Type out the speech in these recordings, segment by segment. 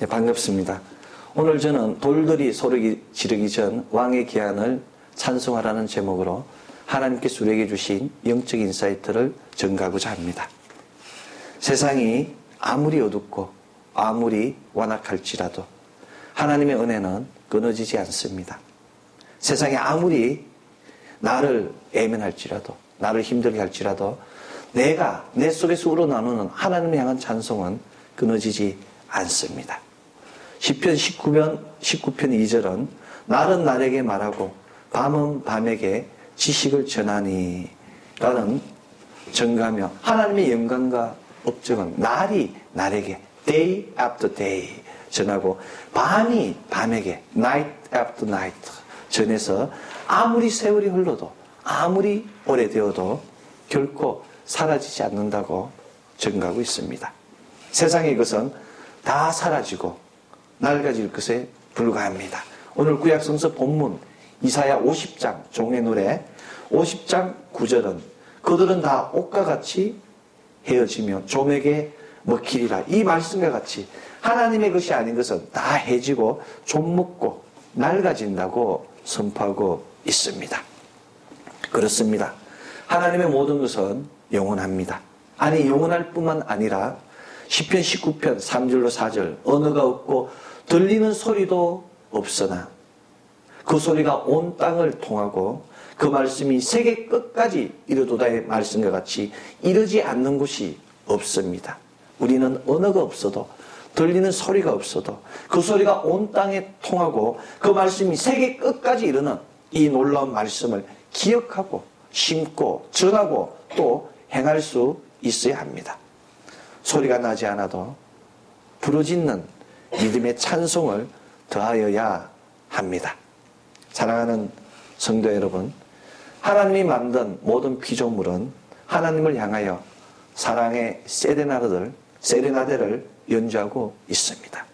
네, 반갑습니다. 오늘 저는 돌들이 소리 지르기 전 왕의 기한을 찬송하라는 제목으로 하나님께서 우리에게 주신 영적 인사이트를 전가하고자 합니다. 세상이 아무리 어둡고 아무리 완악할지라도 하나님의 은혜는 끊어지지 않습니다. 세상이 아무리 나를 애면할지라도 나를 힘들게 할지라도 내가 내 속에서 우러나오는 하나님을 향한 찬송은 끊어지지 않습니다. 시편 19편 2절은 날은 날에게 말하고 밤은 밤에게 지식을 전하니 라는 전가하며 하나님의 영광과 업적은 날이 날에게 day after day 전하고 밤이 밤에게 night after night 전해서 아무리 세월이 흘러도 아무리 오래되어도 결코 사라지지 않는다고 전가하고 있습니다. 세상의 것은 다 사라지고 낡아질 것에 불과합니다. 오늘 구약성서 본문 이사야 50장 종의 노래 50장 9절은 그들은 다 옷과 같이 헤어지며 좀에게 먹히리라. 이 말씀과 같이 하나님의 것이 아닌 것은 다 해지고 좀 먹고 낡아진다고 선포하고 있습니다. 그렇습니다. 하나님의 모든 것은 영원합니다. 아니 영원할 뿐만 아니라 시편 19편 3절로 4절 언어가 없고 들리는 소리도 없으나 그 소리가 온 땅을 통하고 그 말씀이 세계 끝까지 이르도다의 말씀과 같이 이르지 않는 곳이 없습니다. 우리는 언어가 없어도 들리는 소리가 없어도 그 소리가 온 땅에 통하고 그 말씀이 세계 끝까지 이르는 이 놀라운 말씀을 기억하고 심고 전하고 또 행할 수 있어야 합니다. 소리가 나지 않아도 부르짖는 믿음의 찬송을 더하여야 합니다. 사랑하는 성도 여러분, 하나님이 만든 모든 피조물은 하나님을 향하여 사랑의 세레나데를 연주하고 있습니다.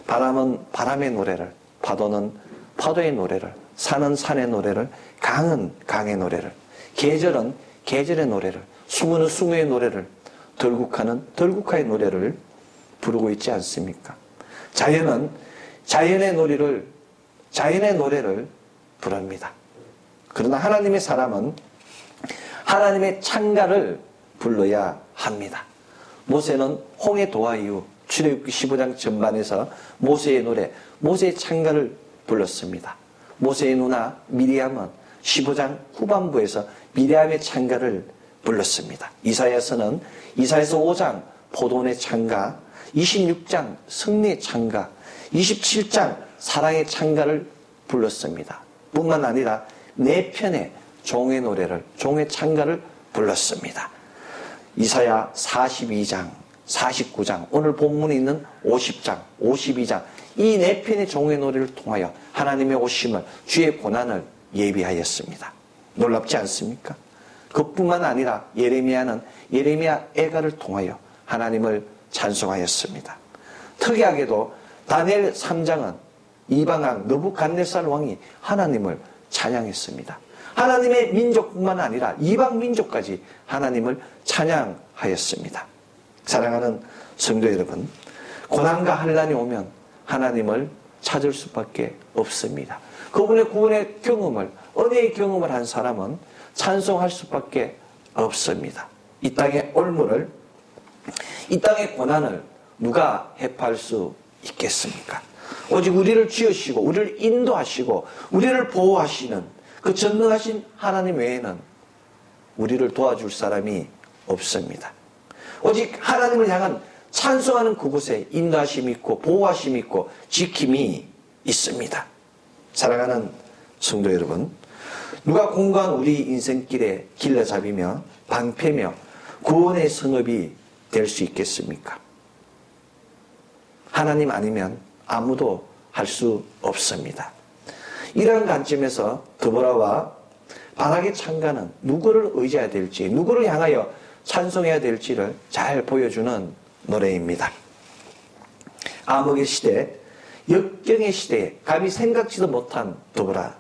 바람은 바람의 노래를, 파도는 파도의 노래를, 산은 산의 노래를, 강은 강의 노래를, 계절은 계절의 노래를, 숭어는 숭어의 노래를, 들국화는 들국화의 노래를 부르고 있지 않습니까? 자연은 자연의 노래를 부릅니다. 그러나 하나님의 사람은 하나님의 찬가를 불러야 합니다. 모세는 홍해 도하 이후 출애굽기 15장 전반에서 모세의 노래, 모세의 찬가를 불렀습니다. 모세의 누나 미리암은 15장 후반부에서 미리암의 찬가를 불렀습니다. 이사야서는 이사야서 5장 포도원의 찬가, 26장 승리의 찬가, 27장 사랑의 찬가를 불렀습니다. 뿐만 아니라 4편의 종의 노래를, 종의 찬가를 불렀습니다. 이사야 42장, 49장, 오늘 본문에 있는 50장, 52장, 이 4편의 종의 노래를 통하여 하나님의 오심을, 주의 고난을 예비하였습니다. 놀랍지 않습니까? 그뿐만 아니라 예레미야는 예레미야 애가를 통하여 하나님을 찬송하였습니다. 특이하게도 다니엘 3장은 이방왕 느부갓네살 왕이 하나님을 찬양했습니다. 하나님의 민족뿐만 아니라 이방 민족까지 하나님을 찬양하였습니다. 사랑하는 성도 여러분, 고난과 환난이 오면 하나님을 찾을 수밖에 없습니다. 그분의 구원의 경험을, 은혜의 경험을 한 사람은 찬송할 수밖에 없습니다. 이 땅의 올무를, 이 땅의 고난을 누가 해파할 수 있겠습니까? 오직 우리를 지으시고 우리를 인도하시고 우리를 보호하시는 그 전능하신 하나님 외에는 우리를 도와줄 사람이 없습니다. 오직 하나님을 향한 찬송하는 그곳에 인도하심이 있고 보호하심이 있고 지킴이 있습니다. 사랑하는 성도 여러분, 누가 공고한 우리 인생길에 길러잡이며 방패며 구원의 성읍이 될 수 있겠습니까? 하나님 아니면 아무도 할 수 없습니다. 이런 관점에서 드보라와 바락의 찬가는 누구를 의지해야 될지, 누구를 향하여 찬송해야 될지를 잘 보여주는 노래입니다. 암흑의 시대, 역경의 시대에 감히 생각지도 못한 드보라,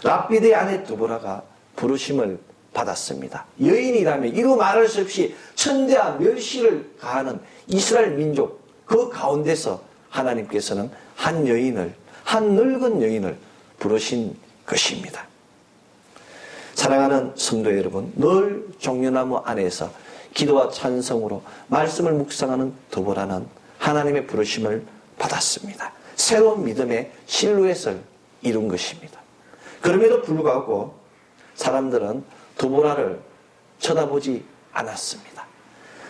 랍비드의 아내 드보라가 부르심을 받았습니다. 여인이라면 이루 말할 수 없이 천대한 멸시를 가하는 이스라엘 민족 그 가운데서 하나님께서는 한 여인을, 한 늙은 여인을 부르신 것입니다. 사랑하는 성도 여러분, 늘 종려나무 안에서 기도와 찬성으로 말씀을 묵상하는 드보라는 하나님의 부르심을 받았습니다. 새로운 믿음의 실루엣을 이룬 것입니다. 그럼에도 불구하고 사람들은 드보라를 쳐다보지 않았습니다.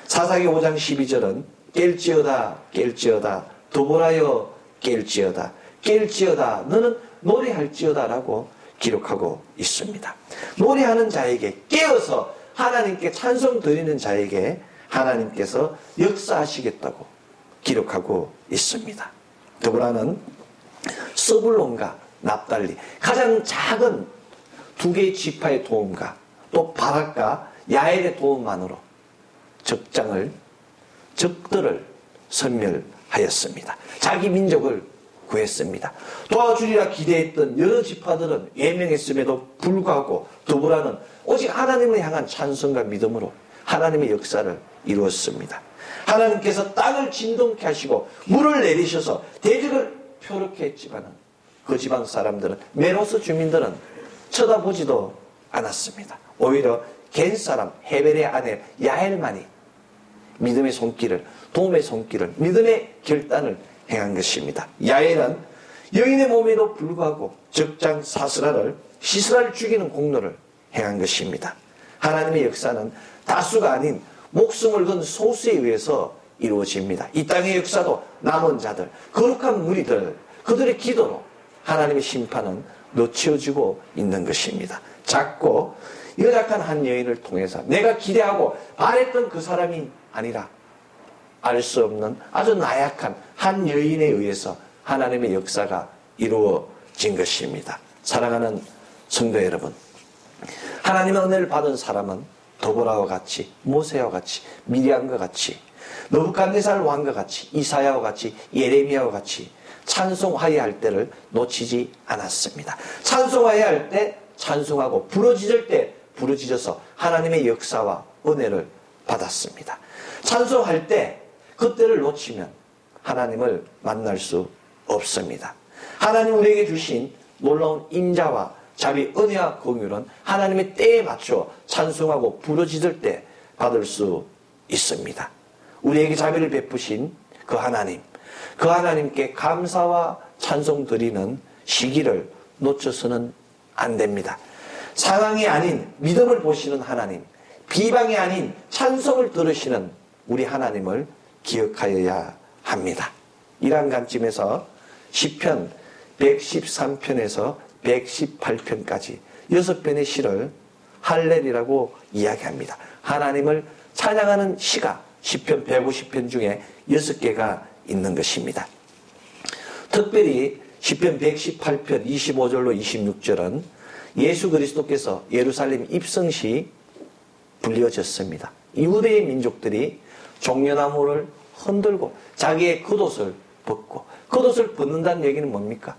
사사기 5장 12절은 깰지어다 깰지어다 드보라여 깰지어다 깰지어다 너는 노래할지어다 라고 기록하고 있습니다. 노래하는 자에게, 깨어서 하나님께 찬송 드리는 자에게 하나님께서 역사하시겠다고 기록하고 있습니다. 드보라는 스불론과 납달리, 가장 작은 두 개의 지파의 도움과 또 바락과 야엘의 도움만으로 적들을 섬멸하였습니다. 자기 민족을 구했습니다. 도와주리라 기대했던 여러 지파들은 예명했음에도 불구하고 드보라는 오직 하나님을 향한 찬송과 믿음으로 하나님의 역사를 이루었습니다. 하나님께서 땅을 진동케 하시고 물을 내리셔서 대적을 표롭게 했지만 그 지방 사람들은, 메로스 주민들은 쳐다보지도 않았습니다. 오히려 겐 사람 헤벨의 아내 야엘만이 믿음의 손길을, 도움의 손길을, 믿음의 결단을 행한 것입니다. 야엘은 여인의 몸에도 불구하고 적장 시스라를 죽이는 공로를 행한 것입니다. 하나님의 역사는 다수가 아닌 목숨을 건 소수에 의해서 이루어집니다. 이 땅의 역사도 남은 자들, 거룩한 무리들, 그들의 기도로 하나님의 심판은 놓쳐지고 있는 것입니다. 작고 연약한 한 여인을 통해서 내가 기대하고 바랬던 그 사람이 아니라 알 수 없는 아주 나약한 한 여인에 의해서 하나님의 역사가 이루어진 것입니다. 사랑하는 성도 여러분, 하나님의 은혜를 받은 사람은 드보라와 같이, 모세와 같이, 미리암과 같이, 느부갓네살 왕과 같이, 이사야와 같이, 예레미야와 같이 찬송하여야 할 때를 놓치지 않았습니다. 찬송하여야 할 때 찬송하고, 부르짖을 때 부르짖어서 하나님의 역사와 은혜를 받았습니다. 찬송할 때 그때를 놓치면 하나님을 만날 수 없습니다. 하나님 우리에게 주신 놀라운 인자와 자비, 은혜와 긍휼은 하나님의 때에 맞춰 찬송하고 부르짖을 때 받을 수 있습니다. 우리에게 자비를 베푸신 그 하나님께 감사와 찬송 드리는 시기를 놓쳐서는 안 됩니다. 상황이 아닌 믿음을 보시는 하나님, 비방이 아닌 찬송을 들으시는 우리 하나님을 기억하여야 합니다. 이러한 관점에서 시편 113편에서 118편까지 6편의 시를 할렐이라고 이야기합니다. 하나님을 찬양하는 시가 시편 150편 중에 6개가 있는 것입니다. 특별히 시편 118편 25절로 26절은 예수 그리스도께서 예루살렘 입성시 불려졌습니다. 이후대의 민족들이 종려나무를 흔들고 자기의 겉옷을 벗고, 겉옷을 벗는다는 얘기는 뭡니까?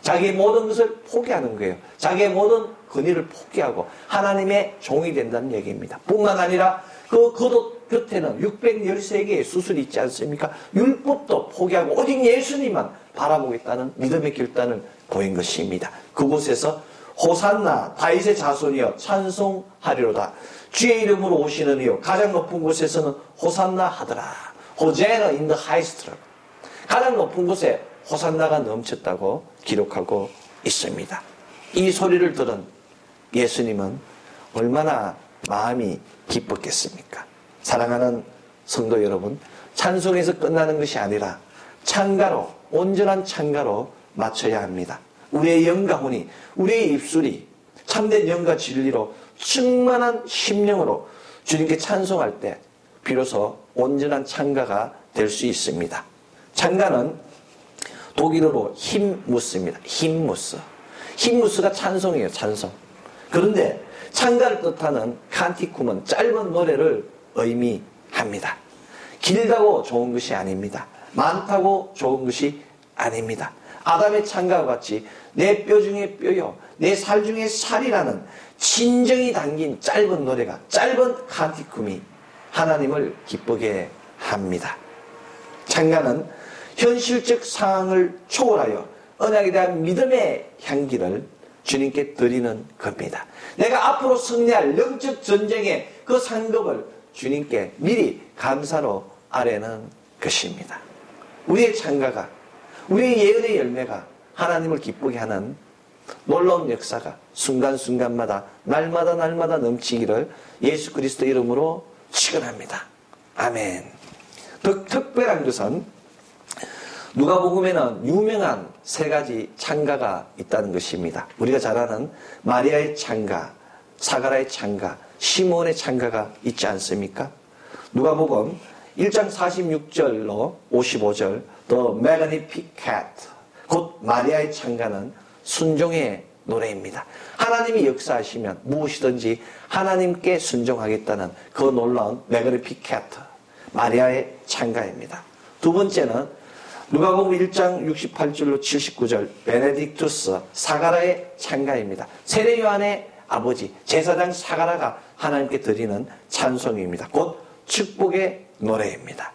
자기의 모든 것을 포기하는 거예요. 자기의 모든 권위를 포기하고 하나님의 종이 된다는 얘기입니다. 뿐만 아니라 그 겉옷 곁에는 613개의 수술이 있지 않습니까? 율법도 포기하고 오직 예수님만 바라보겠다는 믿음의 결단을 보인 것입니다. 그곳에서 호산나 다윗의 자손이여 찬송하리로다. 주의 이름으로 오시는 이여 가장 높은 곳에서는 호산나 하더라. 호제나 in the highest. 가장 높은 곳에 호산나가 넘쳤다고 기록하고 있습니다. 이 소리를 들은 예수님은 얼마나 마음이 기뻤겠습니까? 사랑하는 성도 여러분, 찬송에서 끝나는 것이 아니라 찬가로, 온전한 찬가로 맞춰야 합니다. 우리의 영가혼이, 우리의 입술이 참된 영과 진리로 충만한 심령으로 주님께 찬송할 때 비로소 온전한 찬가가 될 수 있습니다. 찬가는 독일어로 힘무스입니다. 힘무스. 힘무스가 찬송이에요. 찬송. 그런데 찬가를 뜻하는 칸티쿰은 짧은 노래를 의미합니다. 길다고 좋은 것이 아닙니다. 많다고 좋은 것이 아닙니다. 아담의 찬가와 같이 내 뼈 중에 뼈요, 내 살 중에 살이라는 진정이 담긴 짧은 노래가, 짧은 칸티쿰이 하나님을 기쁘게 합니다. 찬가는 현실적 상황을 초월하여 언약에 대한 믿음의 향기를 주님께 드리는 겁니다. 내가 앞으로 승리할 영적 전쟁의 그 상급을 주님께 미리 감사로 아뢰는 것입니다. 우리의 찬가가, 우리의 예언의 열매가 하나님을 기쁘게 하는 놀라운 역사가 순간순간마다 날마다 넘치기를 예수 그리스도 이름으로 축원합니다. 아멘. 더 특별한 것은 누가복음에는 유명한 세 가지 찬가가 있다는 것입니다. 우리가 잘 아는 마리아의 찬가, 사가라의 찬가, 시몬의 찬가가 있지 않습니까? 누가복음 1장 46절로 55절 The Magnificat, 곧 마리아의 찬가는 순종의 노래입니다. 하나님이 역사하시면 무엇이든지 하나님께 순종하겠다는 그 놀라운 Magnificat, 마리아의 찬가입니다. 두 번째는 누가복음 1장 68절로 79절 베네딕투스, 사가라의 찬가입니다. 세례 요한의 아버지 제사장 사가라가 하나님께 드리는 찬송입니다. 곧 축복의 노래입니다.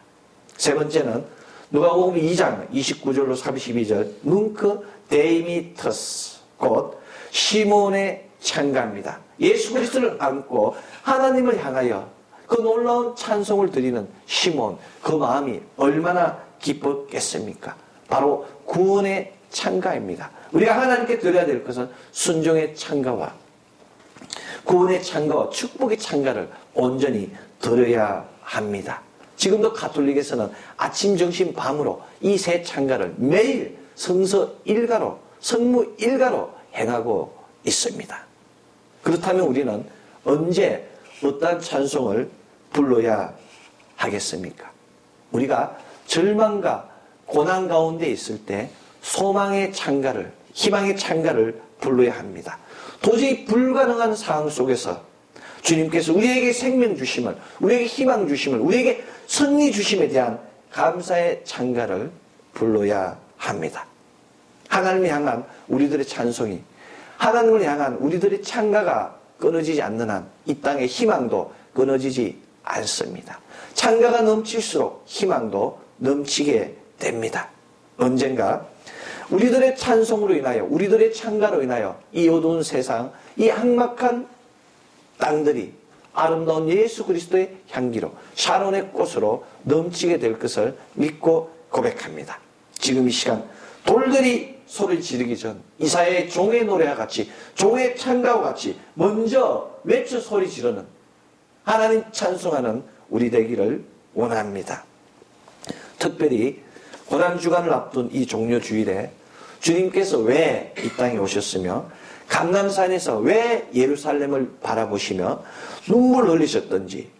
세 번째는 누가복음 2장 29절로 32절 뭉크 데이미터스, 곧 시몬의 찬가입니다. 예수 그리스도를 안고 하나님을 향하여 그 놀라운 찬송을 드리는 시몬, 그 마음이 얼마나 기뻤겠습니까? 바로 구원의 찬가입니다. 우리가 하나님께 드려야 될 것은 순종의 찬가와 구원의 찬가와 축복의 찬가를 온전히 드려야 합니다. 지금도 가톨릭에서는 아침, 점심, 밤으로 이 세 찬가를 매일 성서 일가로, 성무 일가로 행하고 있습니다. 그렇다면 우리는 언제 어떠한 찬송을 불러야 하겠습니까? 우리가 절망과 고난 가운데 있을 때 소망의 찬가를, 희망의 찬가를 불러야 합니다. 도저히 불가능한 상황 속에서 주님께서 우리에게 생명 주심을, 우리에게 희망 주심을, 우리에게 승리 주심에 대한 감사의 찬가를 불러야 합니다. 하나님을 향한 우리들의 찬송이, 하나님을 향한 우리들의 찬가가 끊어지지 않는 한 이 땅의 희망도 끊어지지 않습니다. 찬가가 넘칠수록 희망도 넘치게 됩니다. 언젠가 우리들의 찬송으로 인하여, 우리들의 찬가로 인하여 이 어두운 세상, 이 삭막한 땅들이 아름다운 예수 그리스도의 향기로, 샤론의 꽃으로 넘치게 될 것을 믿고 고백합니다. 지금 이 시간 돌들이 소리를 지르기 전 이사야의 종의 노래와 같이, 종의 찬가와 같이 먼저 외쳐 소리 지르는, 하나님 찬송하는 우리 되기를 원합니다. 특별히 고난주간을 앞둔 이 종료주일에 주님께서 왜 이 땅에 오셨으며 감람산에서 왜 예루살렘을 바라보시며 눈물 흘리셨던지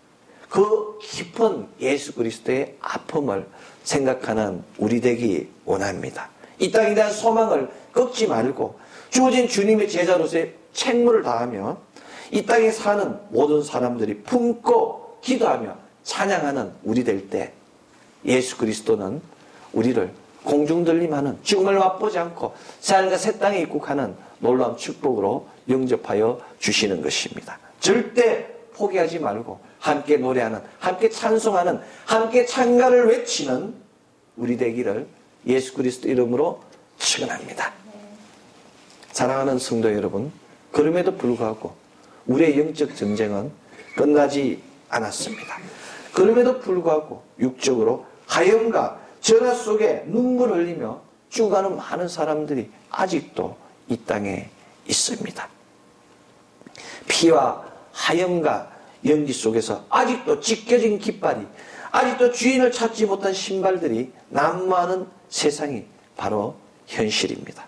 그 깊은 예수 그리스도의 아픔을 생각하는 우리 되기 원합니다. 이 땅에 대한 소망을 꺾지 말고 주어진 주님의 제자로서의 책무를 다하며 이 땅에 사는 모든 사람들이 품고 기도하며 찬양하는 우리 될 때 예수 그리스도는 우리를 공중들림하는, 죽음을 맛보지 않고 새하늘과 새 땅에 입국하는 놀라운 축복으로 영접하여 주시는 것입니다. 절대 포기하지 말고 함께 노래하는, 함께 찬송하는, 함께 찬가를 외치는 우리 되기를 예수 그리스도 이름으로 축원합니다. 사랑하는 성도 여러분, 그럼에도 불구하고 우리의 영적 전쟁은 끝나지 않았습니다. 그럼에도 불구하고 육적으로 하염과 전화 속에 눈물 흘리며 죽어가는 많은 사람들이 아직도 이 땅에 있습니다. 피와 하염과 연기 속에서 아직도 찢겨진 깃발이, 아직도 주인을 찾지 못한 신발들이 난무하는 세상이 바로 현실입니다.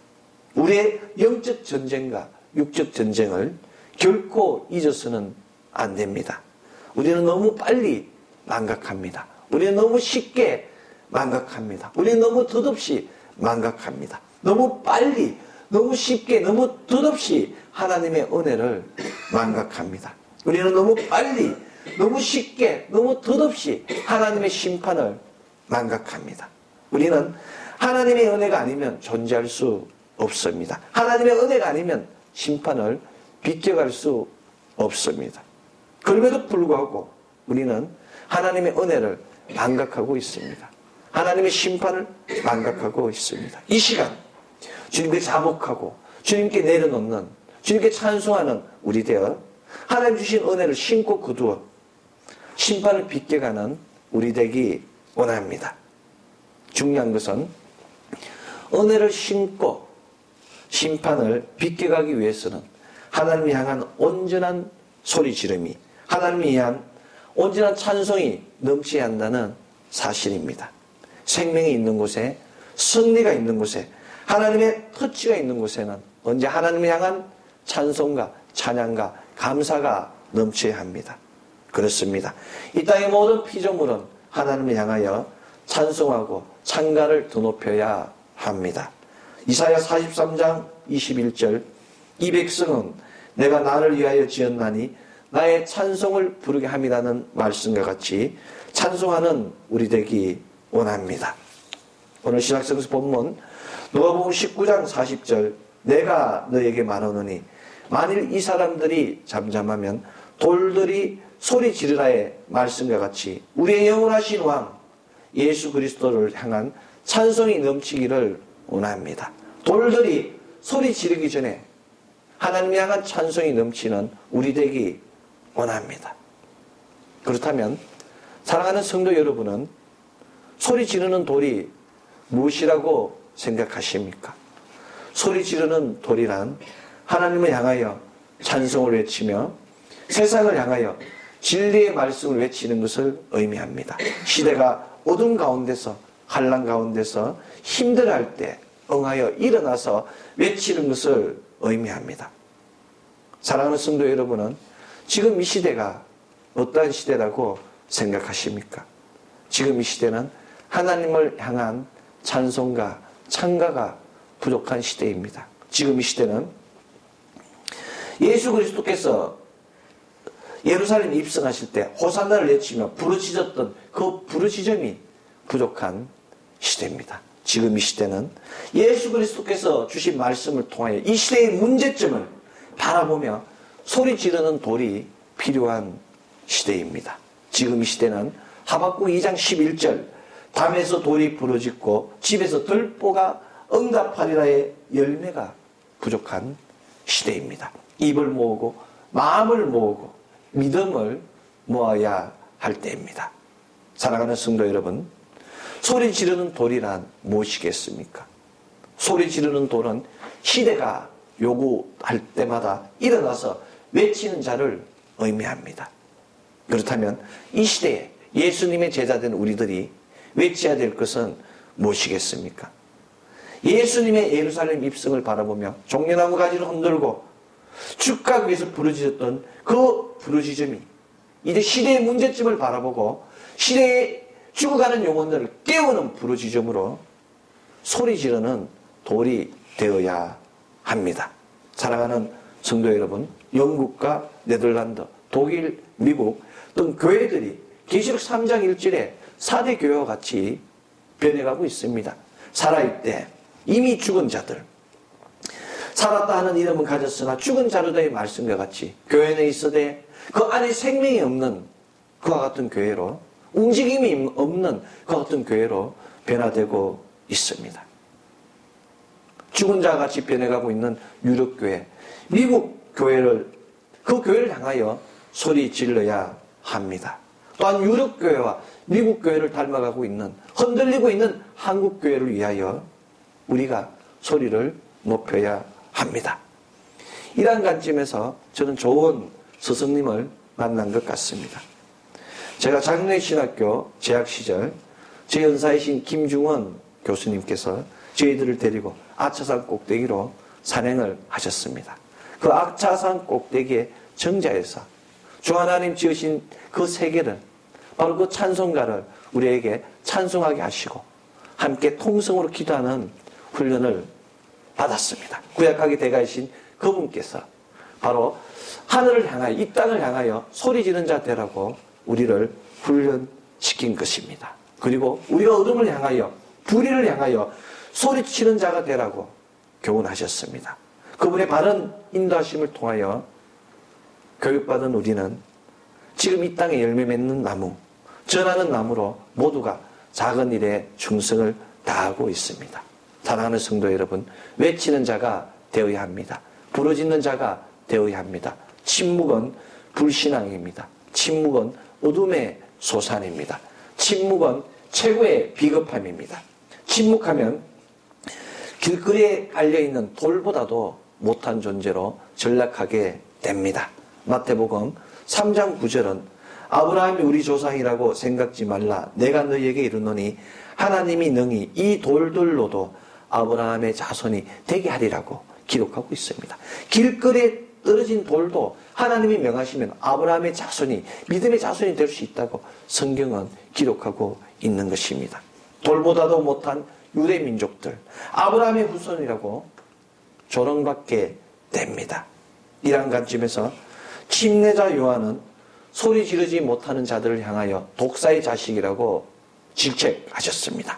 우리의 영적 전쟁과 육적 전쟁을 결코 잊어서는 안 됩니다. 우리는 너무 빨리 망각합니다. 우리는 너무 쉽게 망각합니다. 우리는 너무 덧없이 망각합니다. 너무 빨리, 너무 쉽게, 너무 덧없이 하나님의 은혜를 망각합니다. 우리는 너무 빨리, 너무 쉽게, 너무 덧없이 하나님의 심판을 망각합니다. 우리는 하나님의 은혜가 아니면 존재할 수 없습니다. 하나님의 은혜가 아니면 심판을 비껴갈 수 없습니다. 그럼에도 불구하고 우리는 하나님의 은혜를 망각하고 있습니다. 하나님의 심판을 망각하고 있습니다. 이 시간 주님께 자복하고 주님께 내려놓는, 주님께 찬송하는 우리 되어 하나님 주신 은혜를 신고 거두어 심판을 빗겨가는 우리 되기 원합니다. 중요한 것은 은혜를 신고 심판을 빗겨가기 위해서는 하나님을 향한 온전한 소리 지름이, 하나님을 향한 온전한 찬송이 넘쳐야 한다는 사실입니다. 생명이 있는 곳에, 승리가 있는 곳에, 하나님의 터치가 있는 곳에는 언제 하나님을 향한 찬송과 찬양과 감사가 넘쳐야 합니다. 그렇습니다. 이 땅의 모든 피조물은 하나님을 향하여 찬송하고 찬가를 더 높여야 합니다. 이사야 43장 21절, 이 백성은 내가 나를 위하여 지었나니 나의 찬송을 부르게 함이라는 말씀과 같이 찬송하는 우리 되기 원합니다. 오늘 신학성서 본문 누가복음 19장 40절, 내가 너에게 말하노니 만일 이 사람들이 잠잠하면 돌들이 소리 지르라의 말씀과 같이 우리의 영원하신 왕 예수 그리스도를 향한 찬송이 넘치기를 원합니다. 돌들이 소리 지르기 전에 하나님을 향한 찬송이 넘치는 우리 되기 원합니다. 그렇다면 사랑하는 성도 여러분은 소리 지르는 돌이 무엇이라고 생각하십니까? 소리 지르는 돌이란 하나님을 향하여 찬송을 외치며 세상을 향하여 진리의 말씀을 외치는 것을 의미합니다. 시대가 어둠 가운데서, 환난 가운데서 힘들어할 때 응하여 일어나서 외치는 것을 의미합니다. 사랑하는 성도 여러분은 지금 이 시대가 어떠한 시대라고 생각하십니까? 지금 이 시대는 하나님을 향한 찬송과 찬가가 부족한 시대입니다. 지금 이 시대는 예수 그리스도께서 예루살렘에 입성하실 때 호산나를 외치며 부르짖었던 그 부르짖음이 부족한 시대입니다. 지금 이 시대는 예수 그리스도께서 주신 말씀을 통하여 이 시대의 문제점을 바라보며 소리 지르는 돌이 필요한 시대입니다. 지금 이 시대는 하박국 2장 11절, 담에서 돌이 부르짖고 집에서 들보가 응답하리라의 열매가 부족한 시대입니다. 입을 모으고 마음을 모으고 믿음을 모아야 할 때입니다. 사랑하는 성도 여러분, 소리 지르는 돌이란 무엇이겠습니까? 소리 지르는 돌은 시대가 요구할 때마다 일어나서 외치는 자를 의미합니다. 그렇다면 이 시대에 예수님의 제자된 우리들이 외쳐야 될 것은 무엇이겠습니까? 예수님의 예루살렘 입성을 바라보며 종려나무 가지를 흔들고 죽가기 위해서 부르짖었던 그 부르짖음이 이제 시대의 문제점을 바라보고 시대에 죽어가는 영혼들을 깨우는 부르짖음으로 소리 지르는 돌이 되어야 합니다. 사랑하는 성도 여러분, 영국과 네덜란드, 독일, 미국 등 교회들이 계시록 3장 1절에 4대 교회와 같이 변해가고 있습니다. 살아있대 이미 죽은 자들, 살았다 하는 이름은 가졌으나 죽은 자로다의 말씀과 같이 교회는 있어되 그 안에 생명이 없는 그와 같은 교회로, 움직임이 없는 그와 같은 교회로 변화되고 있습니다. 죽은 자와 같이 변해가고 있는 유럽교회, 미국 교회를, 그 교회를 향하여 소리 질러야 합니다. 또한 유럽교회와 미국교회를 닮아가고 있는, 흔들리고 있는 한국교회를 위하여 우리가 소리를 높여야 합니다. 이러한 관점에서 저는 좋은 스승님을 만난 것 같습니다. 제가 장로신학교 재학 시절 제 연사이신 김중원 교수님께서 저희들을 데리고 아차산 꼭대기로 산행을 하셨습니다. 그 아차산 꼭대기의 정자에서 주 하나님 지으신 그 세계를, 바로 그 찬송가를 우리에게 찬송하게 하시고 함께 통성으로 기도하는 훈련을 받았습니다. 구약하게 대가이신 그분께서 바로 하늘을 향하여, 이 땅을 향하여 소리 지르는 자 되라고 우리를 훈련시킨 것입니다. 그리고 우리가 어둠을 향하여, 불의를 향하여 소리치는 자가 되라고 교훈하셨습니다. 그분의 바른 인도하심을 통하여 교육받은 우리는 지금 이 땅에 열매 맺는 나무, 전하는 나무로 모두가 작은 일에 충성을 다하고 있습니다. 사랑하는 성도 여러분, 외치는 자가 되어야 합니다. 부르짖는 자가 되어야 합니다. 침묵은 불신앙입니다. 침묵은 어둠의 소산입니다. 침묵은 최고의 비겁함입니다. 침묵하면 길거리에 깔려있는 돌보다도 못한 존재로 전락하게 됩니다. 마태복음 3장 9절은 아브라함이 우리 조상이라고 생각지 말라. 내가 너희에게 이르노니 하나님이 능히 이 돌들로도 아브라함의 자손이 되게 하리라고 기록하고 있습니다. 길거리에 떨어진 돌도 하나님이 명하시면 아브라함의 자손이, 믿음의 자손이 될 수 있다고 성경은 기록하고 있는 것입니다. 돌보다도 못한 유대 민족들, 아브라함의 후손이라고 조롱받게 됩니다. 이러한 관점에서 침례자 요한은 소리 지르지 못하는 자들을 향하여 독사의 자식이라고 질책하셨습니다.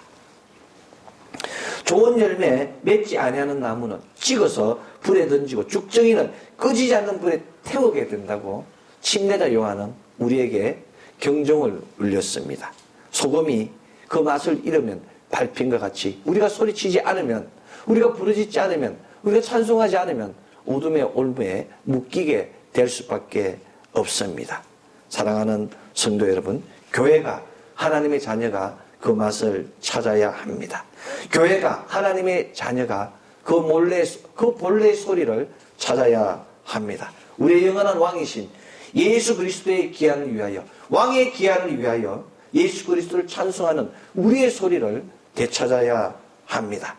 좋은 열매 맺지 아니하는 나무는 찍어서 불에 던지고 쭉정이는 꺼지지 않는 불에 태우게 된다고 침례자 요한은 우리에게 경종을 울렸습니다. 소금이 그 맛을 잃으면 밟힌 것 같이 우리가 소리치지 않으면, 우리가 부르짖지 않으면, 우리가 찬송하지 않으면 어둠의 올무에 묶이게 될 수밖에 없습니다. 사랑하는 성도 여러분, 교회가, 하나님의 자녀가 그 맛을 찾아야 합니다. 교회가, 하나님의 자녀가 그 본래의 소리를 찾아야 합니다. 우리의 영원한 왕이신 예수 그리스도의 기한을 위하여, 왕의 기한을 위하여 예수 그리스도를 찬송하는 우리의 소리를 되찾아야 합니다.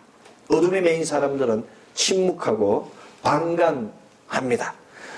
어둠에 매인 사람들은 침묵하고 방관합니다.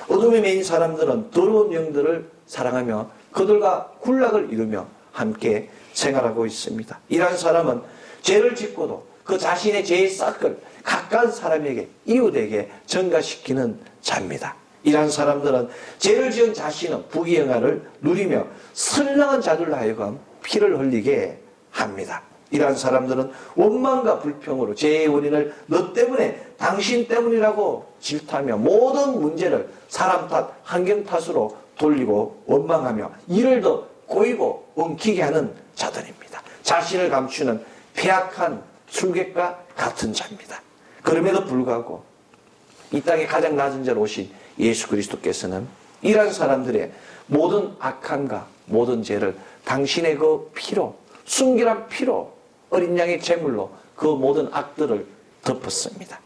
어둠에 매인 사람들은 더러운 영들을 사랑하며 그들과 굴락을 이루며 함께 생활하고 있습니다. 이러한 사람은 죄를 짓고도 그 자신의 죄의 싹을 가까운 사람에게, 이웃에게 전가시키는 자입니다. 이러한 사람들은 죄를 지은 자신은 부귀영화를 누리며 선량한 자들로 하여금 피를 흘리게 합니다. 이러한 사람들은 원망과 불평으로 죄의 원인을 너 때문에, 당신 때문이라고 질타하며 모든 문제를 사람 탓, 환경 탓으로 돌리고 원망하며 이를 더 꼬이고 엉키게 하는 자들입니다. 자신을 감추는 패악한 술객과 같은 자입니다. 그럼에도 불구하고 이 땅에 가장 낮은 자로 오신 예수 그리스도께서는 이러한 사람들의 모든 악함과 모든 죄를 당신의 그 피로, 순결한 피로, 어린 양의 제물로 그 모든 악들을 덮었습니다.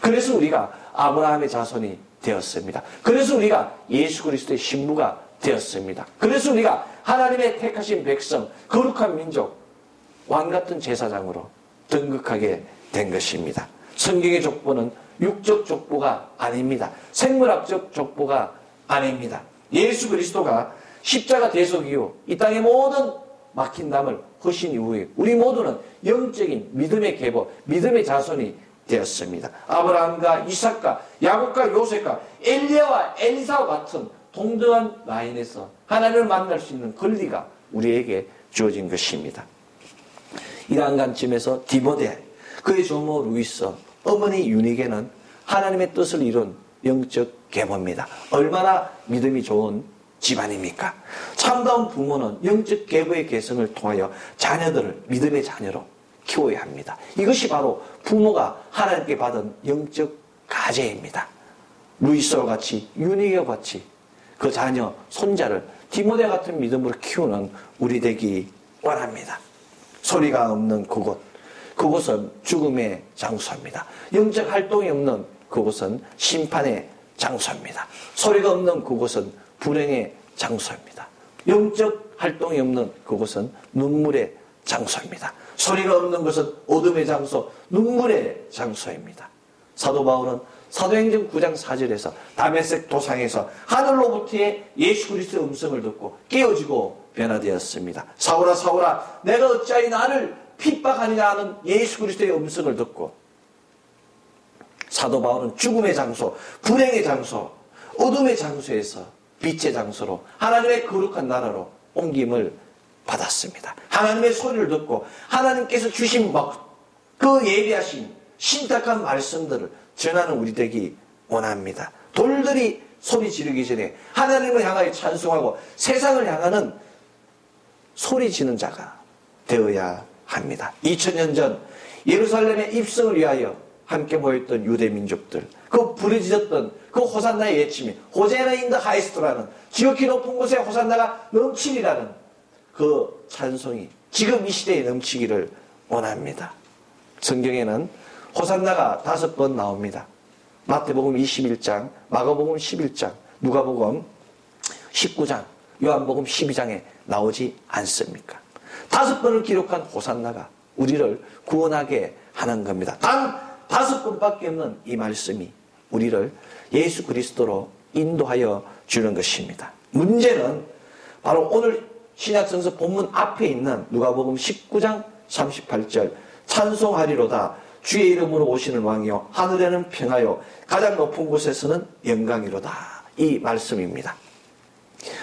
그래서 우리가 아브라함의 자손이 되었습니다. 그래서 우리가 예수 그리스도의 신부가 되었습니다. 그래서 우리가 하나님의 택하신 백성, 거룩한 민족, 왕같은 제사장으로 등극하게 된 것입니다. 성경의 족보는 육적 족보가 아닙니다. 생물학적 족보가 아닙니다. 예수 그리스도가 십자가 대속 이후 이 땅의 모든 막힌 담을 허신 이후에 우리 모두는 영적인 믿음의 계보, 믿음의 자손이 되었습니다. 아브라함과 이삭과 야곱과 요셉과 엘리야와 엘리사와 같은 동등한 라인에서 하나님을 만날 수 있는 권리가 우리에게 주어진 것입니다. 이러한 관점에서 디모데, 그의 조모 루이스, 어머니 유니게는 하나님의 뜻을 이룬 영적 계보입니다. 얼마나 믿음이 좋은 집안입니까? 참다운 부모는 영적 계보의 개성을 통하여 자녀들을 믿음의 자녀로 키워야 합니다. 이것이 바로 부모가 하나님께 받은 영적 가제입니다. 루이스와 같이, 유니게와 같이 그 자녀, 손자를 디모데 같은 믿음으로 키우는 우리 되기 원합니다. 소리가 없는 그곳은 죽음의 장소입니다. 영적 활동이 없는 그곳은 심판의 장소입니다. 소리가 없는 그곳은 불행의 장소입니다. 영적 활동이 없는 그곳은 눈물의 장소입니다. 소리가 없는 것은 어둠의 장소, 눈물의 장소입니다. 사도 바울은 사도행전 9장 4절에서 다메섹 도상에서 하늘로부터의 예수 그리스도의 음성을 듣고 깨어지고 변화되었습니다. 사울아 사울아 내가 어찌하여 나를 핍박하느냐 하는 예수 그리스도의 음성을 듣고 사도 바울은 죽음의 장소, 불행의 장소, 어둠의 장소에서 빛의 장소로 하나님의 거룩한 나라로 옮김을 받았습니다. 하나님의 소리를 듣고 하나님께서 주신 그 예비하신 신탁한 말씀들을 전하는 우리 되기 원합니다. 돌들이 소리 지르기 전에 하나님을 향하여 찬송하고 세상을 향하는 소리 지는 자가 되어야 합니다. 2000년 전 예루살렘의 입성을 위하여 함께 모였던 유대 민족들, 그 부르짖었던 그 호산나의 외침이 호제나 인 더 하이스트라는 지극히 높은 곳에 호산나가 넘치리라는 그 찬송이 지금 이 시대에 넘치기를 원합니다. 성경에는 호산나가 5번 나옵니다. 마태복음 21장, 마가복음 11장, 누가복음 19장, 요한복음 12장에 나오지 않습니까? 5번을 기록한 호산나가 우리를 구원하게 하는 겁니다. 단 5번밖에 없는 이 말씀이 우리를 예수 그리스도로 인도하여 주는 것입니다. 문제는 바로 오늘 신약성서 본문 앞에 있는 누가복음 19장 38절 찬송하리로다 주의 이름으로 오시는 왕이요 하늘에는 평화요 가장 높은 곳에서는 영광이로다 이 말씀입니다.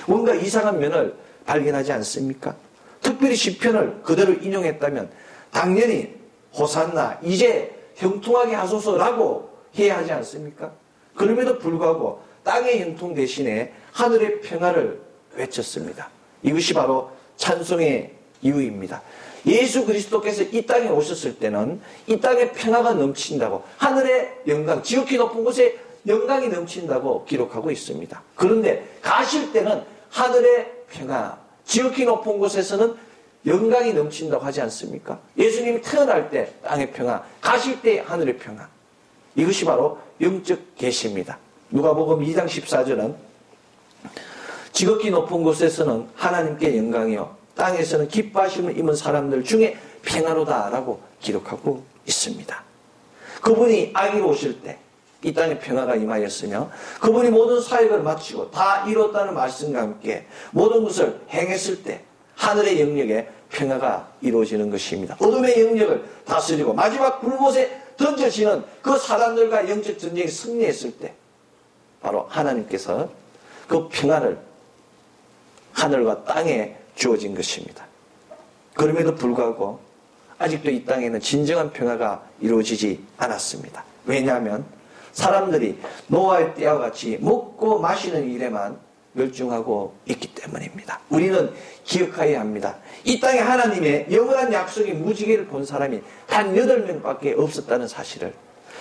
뭔가 이상한 면을 발견하지 않습니까? 특별히 시편을 그대로 인용했다면 당연히 호산나 이제 형통하게 하소서라고 해야 하지 않습니까? 그럼에도 불구하고 땅의 형통 대신에 하늘의 평화를 외쳤습니다. 이것이 바로 찬송의 이유입니다. 예수 그리스도께서 이 땅에 오셨을 때는 이 땅에 평화가 넘친다고 하늘의 영광, 지극히 높은 곳에 영광이 넘친다고 기록하고 있습니다. 그런데 가실 때는 하늘의 평화, 지극히 높은 곳에서는 영광이 넘친다고 하지 않습니까? 예수님이 태어날 때 땅의 평화, 가실 때 하늘의 평화. 이것이 바로 영적 계시입니다. 누가복음 2장 14절은 지극히 높은 곳에서는 하나님께 영광이요 땅에서는 기뻐하심을 입은 사람들 중에 평화로다라고 기록하고 있습니다. 그분이 아기로 오실 때 이 땅에 평화가 임하였으며 그분이 모든 사역을 마치고 다 이뤘다는 말씀과 함께 모든 것을 행했을 때 하늘의 영역에 평화가 이루어지는 것입니다. 어둠의 영역을 다스리고 마지막 불못에 던져지는 그 사람들과 영적 전쟁이 승리했을 때 바로 하나님께서 그 평화를 하늘과 땅에 주어진 것입니다. 그럼에도 불구하고 아직도 이 땅에는 진정한 평화가 이루어지지 않았습니다. 왜냐하면 사람들이 노아의 때와 같이 먹고 마시는 일에만 멸중하고 있기 때문입니다. 우리는 기억해야 합니다. 이 땅에 하나님의 영원한 약속의 무지개를 본 사람이 단 8명밖에 없었다는 사실을,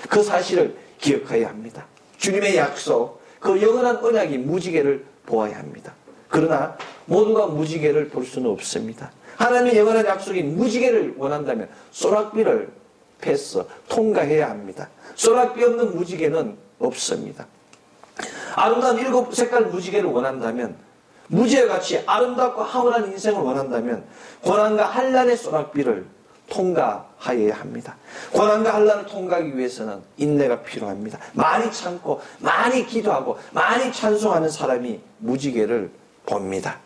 그 사실을 기억해야 합니다. 주님의 약속, 그 영원한 언약이 무지개를 보아야 합니다. 그러나 모두가 무지개를 볼 수는 없습니다. 하나님의 영원한 약속이 무지개를 원한다면 소낙비를 패스, 통과해야 합니다. 소낙비 없는 무지개는 없습니다. 아름다운 7색깔 무지개를 원한다면, 무지개같이 아름답고 황홀한 인생을 원한다면 고난과 한란의 소낙비를 통과하여야 합니다. 고난과 한란을 통과하기 위해서는 인내가 필요합니다. 많이 참고 많이 기도하고 많이 찬송하는 사람이 무지개를 봅니다.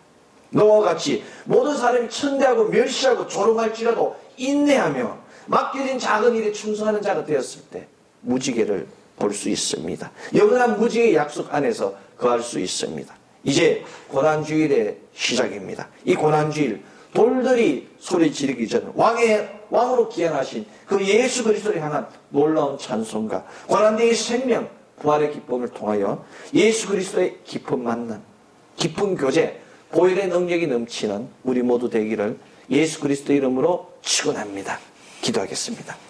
너와 같이 모든 사람이 천대하고 멸시하고 조롱할지라도 인내하며 맡겨진 작은 일에 충성하는 자가 되었을 때 무지개를 볼 수 있습니다. 영원한 무지개의 약속 안에서 거할 수 있습니다. 이제 고난주일의 시작입니다. 이 고난주일 돌들이 소리 지르기 전 왕으로 기행하신 그 예수 그리스도를 향한 놀라운 찬송과 고난대의 생명 부활의 기쁨을 통하여 예수 그리스도의 깊은 만남, 깊은 교제, 보혈의 능력이 넘치는 우리 모두 되기를 예수 그리스도 이름으로 축원합니다. 기도하겠습니다.